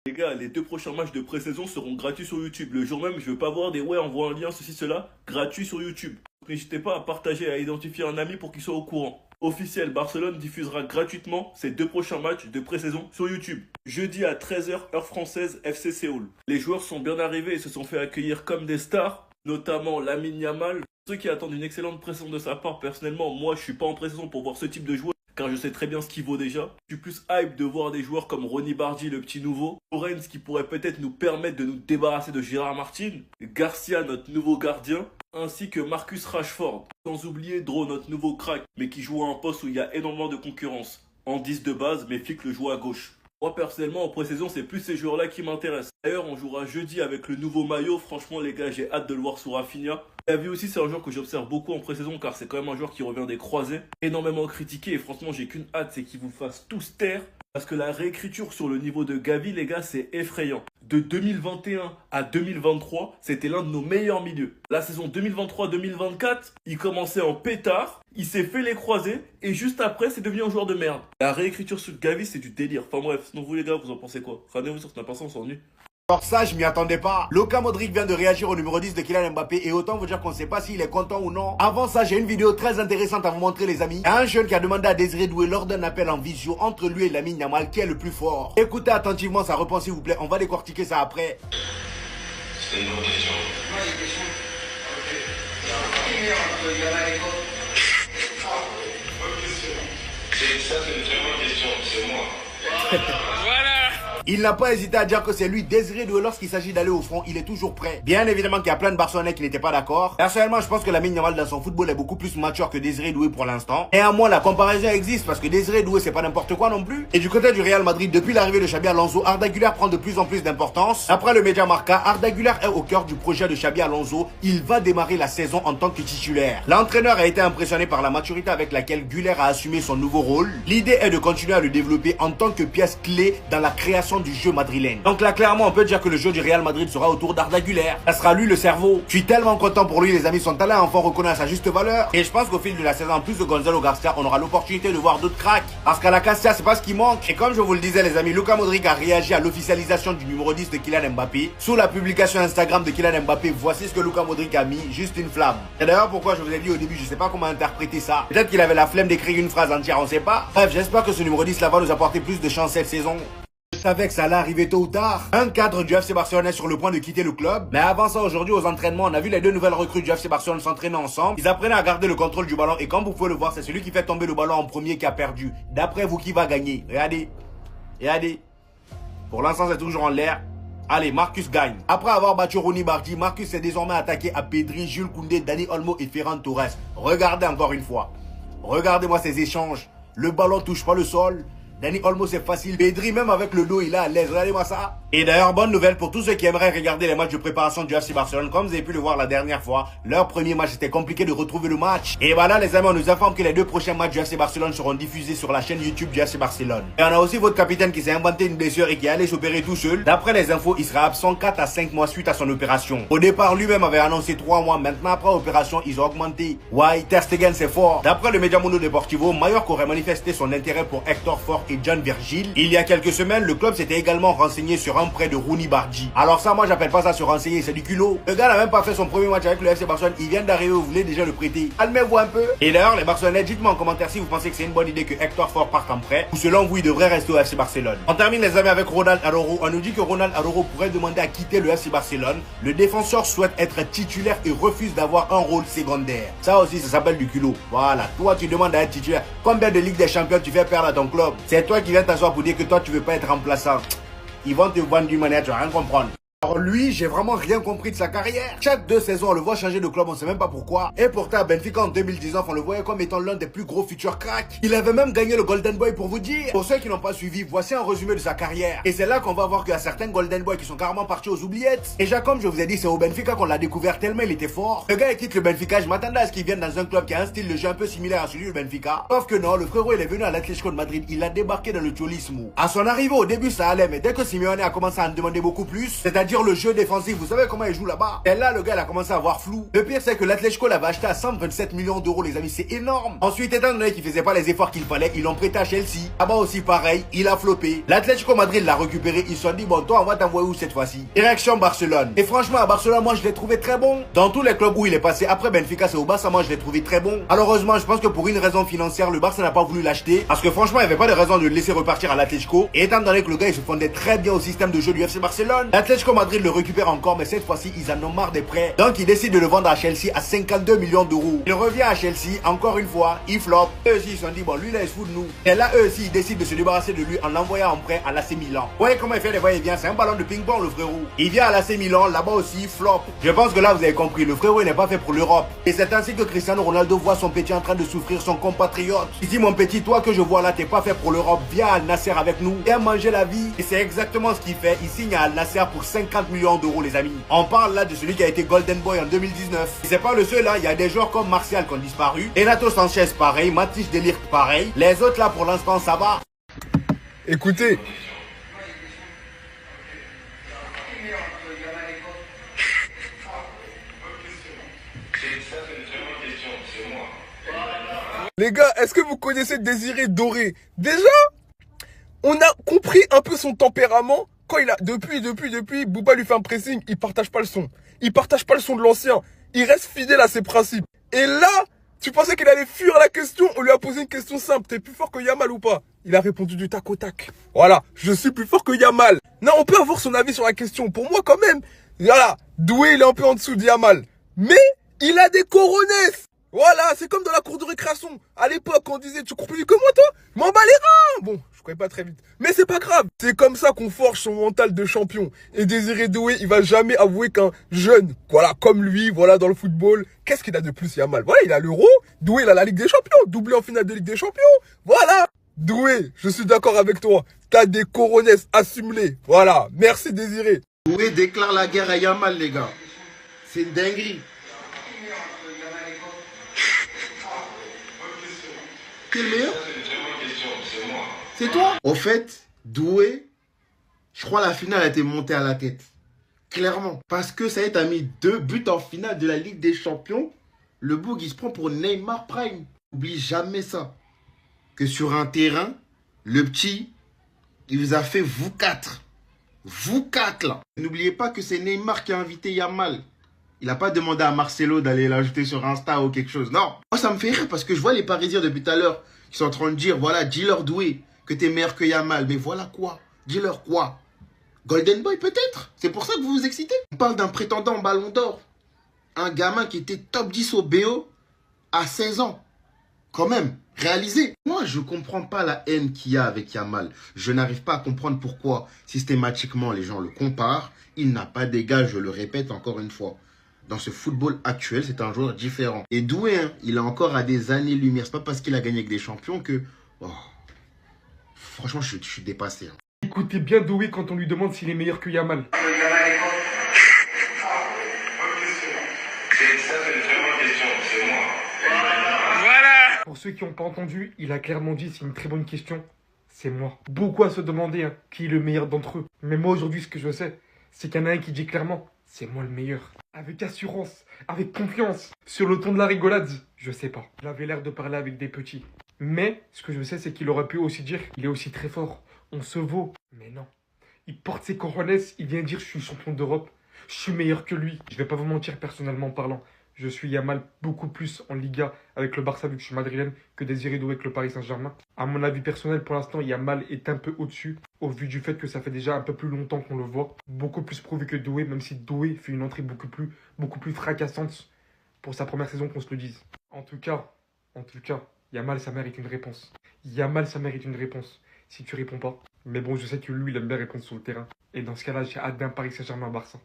Les gars, les 2 prochains matchs de pré-saison seront gratuits sur YouTube. Le jour même, je veux pas voir des ouais, envoie un lien, ceci, cela, gratuit sur YouTube. Donc n'hésitez pas à partager et à identifier un ami pour qu'il soit au courant. Officiel, Barcelone diffusera gratuitement ses 2 prochains matchs de pré-saison sur YouTube. Jeudi à 13h, heure française, FC Séoul. Les joueurs sont bien arrivés et se sont fait accueillir comme des stars, notamment Lamine Yamal. Ceux qui attendent une excellente pré-saison de sa part, personnellement, moi je suis pas en pré-saison pour voir ce type de joueur, car je sais très bien ce qu'il vaut déjà. Je suis plus hype de voir des joueurs comme Ronny Bardi, le petit nouveau, Lorenz qui pourrait peut-être nous permettre de nous débarrasser de Gérard Martin, Garcia, notre nouveau gardien, ainsi que Marcus Rashford. Sans oublier Dro, notre nouveau crack, mais qui joue à un poste où il y a énormément de concurrence. En 10 de base, mais Flick le joue à gauche. Moi personnellement en pré-saison c'est plus ces joueurs là qui m'intéressent. D'ailleurs on jouera jeudi avec le nouveau maillot, franchement les gars j'ai hâte de le voir sous Rafinha. Xavi aussi c'est un joueur que j'observe beaucoup en pré-saison car c'est quand même un joueur qui revient des croisés. Énormément critiqué et franchement j'ai qu'une hâte, c'est qu'il vous fasse tous taire. Parce que la réécriture sur le niveau de Gavi les gars c'est effrayant. De 2021 à 2023 c'était l'un de nos meilleurs milieux. La saison 2023-2024 il commençait en pétard, il s'est fait les croisés et juste après c'est devenu un joueur de merde. La réécriture sur Gavi c'est du délire. Enfin bref, sinon vous les gars vous en pensez quoi? Rendez-vous sur Snap, on s'ennuie. Alors ça, je m'y attendais pas. Luka Modric vient de réagir au numéro 10 de Kylian Mbappé et autant vous dire qu'on ne sait pas s'il est content ou non. Avant ça, j'ai une vidéo très intéressante à vous montrer les amis. Il y a un jeune qui a demandé à Désiré Doué lors d'un appel en visio entre lui et Lamine Yamal qui est le plus fort. Écoutez attentivement sa réponse s'il vous plaît, on va décortiquer ça après. C'est une bonne question. Moi j'ai une question. Ok. Qui est meilleur entre Yamal et Kobe? Bonne question. Ça, c'est une très bonne question. C'est moi. Il n'a pas hésité à dire que c'est lui, Désiré Doué, lorsqu'il s'agit d'aller au front, il est toujours prêt. Bien évidemment qu'il y a plein de Barcelonais qui n'étaient pas d'accord. Personnellement, je pense que Lamine Yamal dans son football est beaucoup plus mature que Désiré Doué pour l'instant. Néanmoins, la comparaison existe parce que Désiré Doué, c'est pas n'importe quoi non plus. Et du côté du Real Madrid, depuis l'arrivée de Xabi Alonso, Arda Güler prend de plus en plus d'importance. Après le média Marca, Arda Güler est au cœur du projet de Xabi Alonso. Il va démarrer la saison en tant que titulaire. L'entraîneur a été impressionné par la maturité avec laquelle Güler a assumé son nouveau rôle. L'idée est de continuer à le développer en tant que pièce clé dans la création du jeu madrilène. Donc là, clairement, on peut dire que le jeu du Real Madrid sera autour d'Arda Güler. Ça sera lui le cerveau. Je suis tellement content pour lui, les amis. Son talent enfin reconnu à sa juste valeur. Et je pense qu'au fil de la saison, en plus de Gonzalo Garcia, on aura l'opportunité de voir d'autres cracks. Parce qu'à la Cassia, c'est pas ce qui manque. Et comme je vous le disais, les amis, Luka Modric a réagi à l'officialisation du numéro 10 de Kylian Mbappé. Sous la publication Instagram de Kylian Mbappé, voici ce que Luka Modric a mis. Juste une flamme. Et d'ailleurs, pourquoi je vous ai dit au début, je sais pas comment interpréter ça. Peut-être qu'il avait la flemme d'écrire une phrase entière, on sait pas. Bref, j'espère que ce numéro 10 là va nous apporter plus de chance cette saison. Je savais que ça allait arriver tôt ou tard. Un cadre du FC Barcelone est sur le point de quitter le club. Mais avant ça, aujourd'hui aux entraînements, on a vu les 2 nouvelles recrues du FC Barcelone s'entraîner ensemble. Ils apprenaient à garder le contrôle du ballon. Et comme vous pouvez le voir, c'est celui qui fait tomber le ballon en premier qui a perdu. D'après vous, qui va gagner? Regardez. Regardez. Pour l'instant, c'est toujours en l'air. Allez, Marcus gagne. Après avoir battu Ronny Bardi, Marcus s'est désormais attaqué à Pedri, Jules Koundé, Dani Olmo et Ferran Torres. Regardez encore une fois. Regardez-moi ces échanges. Le ballon touche pas le sol. Dani Olmo c'est facile, Pedri même avec le dos il est à l'aise, regardez-moi ça. Et d'ailleurs bonne nouvelle pour tous ceux qui aimeraient regarder les matchs de préparation du FC Barcelone. Comme vous avez pu le voir la dernière fois, leur premier match était compliqué de retrouver le match. Et voilà les amis, on nous informe que les 2 prochains matchs du FC Barcelone seront diffusés sur la chaîne YouTube du FC Barcelone. Et on a aussi votre capitaine qui s'est inventé une blessure et qui est allé s'opérer tout seul. D'après les infos, il sera absent 4 à 5 mois suite à son opération. Au départ lui-même avait annoncé 3 mois, maintenant après l'opération ils ont augmenté. Ouais, Ter Stegen c'est fort. D'après le média Mundo Deportivo, Mallorca aurait manifesté son intérêt pour Hector Fort et John Virgil. Il y a quelques semaines, le club s'était également renseigné sur un prêt de Ronny Bardi. Alors ça, moi, j'appelle pas ça se renseigner, c'est du culot. Le gars n'a même pas fait son premier match avec le FC Barcelone. Il vient d'arriver, vous voulez déjà le prêter. Calmez-vous un peu. Et d'ailleurs, les Barcelonais, dites-moi en commentaire si vous pensez que c'est une bonne idée que Hector Fort parte en prêt ou selon vous, il devrait rester au FC Barcelone. On termine les amis avec Ronald Araujo. On nous dit que Ronald Araujo pourrait demander à quitter le FC Barcelone. Le défenseur souhaite être titulaire et refuse d'avoir un rôle secondaire. Ça aussi, ça s'appelle du culot. Voilà. Toi, tu demandes à être titulaire. Combien de Ligue des Champions tu fais perdre à ton club? C'est toi qui viens t'asseoir pour dire que toi tu veux pas être remplaçant. Ils vont te vendre du manière, tu vas rien comprendre. Alors lui, j'ai vraiment rien compris de sa carrière. Chaque 2 saisons, on le voit changer de club, on sait même pas pourquoi. Et pourtant, à Benfica en 2019, on le voyait comme étant l'un des plus gros futurs cracks. Il avait même gagné le Golden Boy pour vous dire. Pour ceux qui n'ont pas suivi, voici un résumé de sa carrière. Et c'est là qu'on va voir qu'il y a certains Golden Boy qui sont carrément partis aux oubliettes. Déjà, comme je vous ai dit, c'est au Benfica qu'on l'a découvert tellement il était fort. Le gars, il quitte le Benfica, je m'attendais à ce qu'il vienne dans un club qui a un style de jeu un peu similaire à celui du Benfica. Sauf que non, le frérot, il est venu à l'Atlético de Madrid, il a débarqué dans le Cholismo. À son arrivée, au début, ça allait, mais dès que Simeone a commencé à en demander beaucoup plus, c'est-à-dire c'est-à-dire le jeu défensif. Vous savez comment il joue là-bas? Et là, le gars, il a commencé à avoir flou. Le pire, c'est que l'Atlético l'avait acheté à 127 millions d'euros, les amis. C'est énorme. Ensuite, étant donné qu'il faisait pas les efforts qu'il fallait, ils l'ont prêté à Chelsea. Là-bas aussi, pareil, il a floppé. L'Atlético Madrid l'a récupéré. Ils se sont dit, bon, toi, on va t'envoyer où cette fois-ci? Direction Barcelone. Et franchement, à Barcelone, moi, je l'ai trouvé très bon. Dans tous les clubs où il est passé, après Benfica, c'est au Barça, moi, je l'ai trouvé très bon. Malheureusement, je pense que pour une raison financière, le Barça n'a pas voulu l'acheter. Parce que franchement, il n'y avait pas de raison de le laisser repartir à l'Atlético. Et étant donné que le gars, il se fondait très bien au système de jeu du FC Barcelone, l'Atlético Madrid le récupère encore, mais cette fois-ci, ils en ont marre des prêts. Donc, ils décident de le vendre à Chelsea à 52 millions d'euros. Il revient à Chelsea, encore une fois, il flop. Eux aussi, ils se sont dit, bon, lui, là, il se fout de nous. Et là, eux aussi, ils décident de se débarrasser de lui en l'envoyant en prêt à l'AC Milan. Vous voyez comment il fait les va-et-vient? C'est un ballon de ping-pong, le frérot. Il vient à l'AC Milan, là-bas aussi, flop. Je pense que là, vous avez compris, le frérot, il n'est pas fait pour l'Europe. Et c'est ainsi que Cristiano Ronaldo voit son petit en train de souffrir, son compatriote. Il dit, mon petit, toi que je vois là, t'es pas fait pour l'Europe. Viens à Al Nasser avec nous. Viens manger la vie. Et c'est exactement ce qu'il fait. Il signe à Al Nasser pour 50 millions d'euros, les amis. On parle là de celui qui a été Golden Boy en 2019. Et c'est pas le seul, hein. Il y a des joueurs comme Martial qui ont disparu. Renato Sanchez, pareil. Matthijs de Ligt, pareil. Les autres là, pour l'instant, ça va. Écoutez, Ça, c'est une très bonne question. C'est moi. les gars, est-ce que vous connaissez Désiré Doué? Déjà, on a compris un peu son tempérament. Quand il a, depuis, Bouba lui fait un pressing, il partage pas le son. Il partage pas le son de l'ancien. Il reste fidèle à ses principes. Et là, tu pensais qu'il allait fuir la question? On lui a posé une question simple. T'es plus fort que Yamal ou pas? Il a répondu du tac au tac. Voilà, je suis plus fort que Yamal. Non, on peut avoir son avis sur la question. Pour moi, quand même, voilà, Doué, il est un peu en dessous de Yamal. Mais il a des coronesses. Voilà, c'est comme dans la cour de récréation. À l'époque, on disait, tu cours plus vite que moi, toi? M'en bats les reins. Bon, je courais pas très vite. Mais c'est pas grave. C'est comme ça qu'on forge son mental de champion. Et Désiré Doué, il va jamais avouer qu'un jeune, voilà, comme lui, voilà, dans le football, qu'est-ce qu'il a de plus, Yamal? Voilà, il a l'Euro. Doué, il a la Ligue des Champions. Doublé en finale de Ligue des Champions. Voilà. Doué, je suis d'accord avec toi. T'as des coronesses, assume-les. Voilà. Merci, Désiré. Doué déclare la guerre à Yamal, les gars. C'est une dinguerie. Qui est le meilleur? Ça, c'est une très bonne question. C'est moi. C'est toi? Au fait, Doué, je crois la finale a été montée à la tête. Clairement. Parce que ça y est, t'as mis 2 buts en finale de la Ligue des Champions. Le Boug, il se prend pour Neymar Prime. N'oublie jamais ça. Que sur un terrain, le petit, il vous a fait vous quatre. Vous quatre, là. N'oubliez pas que c'est Neymar qui a invité Yamal. Il n'a pas demandé à Marcelo d'aller l'ajouter sur Insta ou quelque chose. Non. Moi, ça me fait rire parce que je vois les Parisiens depuis tout à l'heure qui sont en train de dire, voilà, dis-leur Doué que t'es meilleur que Yamal. Mais voilà quoi? Dis-leur quoi? Golden Boy peut-être? C'est pour ça que vous vous excitez? On parle d'un prétendant au Ballon d'Or. Un gamin qui était top 10 au BO à 16 ans. Quand même, réalisé. Moi, je comprends pas la haine qu'il y a avec Yamal. Je n'arrive pas à comprendre pourquoi systématiquement les gens le comparent. Il n'a pas d'égal, je le répète encore une fois. Dans ce football actuel, c'est un joueur différent. Et Doué, hein, il est encore à des années-lumière. C'est pas parce qu'il a gagné avec des champions que... Oh, franchement, je suis dépassé. Hein. Écoutez bien Doué quand on lui demande s'il est meilleur que Yamal. Bonne question. Ça, c'est une très bonne question. C'est moi. Pour ceux qui n'ont pas entendu, il a clairement dit c'est une très bonne question. C'est moi. Beaucoup à se demander hein, qui est le meilleur d'entre eux. Mais moi aujourd'hui ce que je sais, c'est qu'il y en a un qui dit clairement c'est moi le meilleur. Avec assurance, avec confiance. Sur le ton de la rigolade, je sais pas. J'avais l'air de parler avec des petits. Mais ce que je sais c'est qu'il aurait pu aussi dire il est aussi très fort. On se vaut. Mais non. Il porte ses coronesses, il vient dire je suis champion d'Europe. Je suis meilleur que lui. Je vais pas vous mentir personnellement parlant. Je suis Yamal beaucoup plus en Liga avec le Barça vu que je suis madrilène que Désiré Doué avec le Paris Saint-Germain. À mon avis personnel, pour l'instant, Yamal est un peu au-dessus au vu du fait que ça fait déjà un peu plus longtemps qu'on le voit. Beaucoup plus prouvé que Doué, même si Doué fait une entrée beaucoup plus fracassante pour sa première saison qu'on se le dise. En tout cas, Yamal, ça mérite une réponse. Yamal, ça mérite une réponse. Si tu réponds pas. Mais bon, je sais que lui, il aime bien répondre sur le terrain. Et dans ce cas-là, j'ai hâte d'un Paris Saint-Germain-Barça.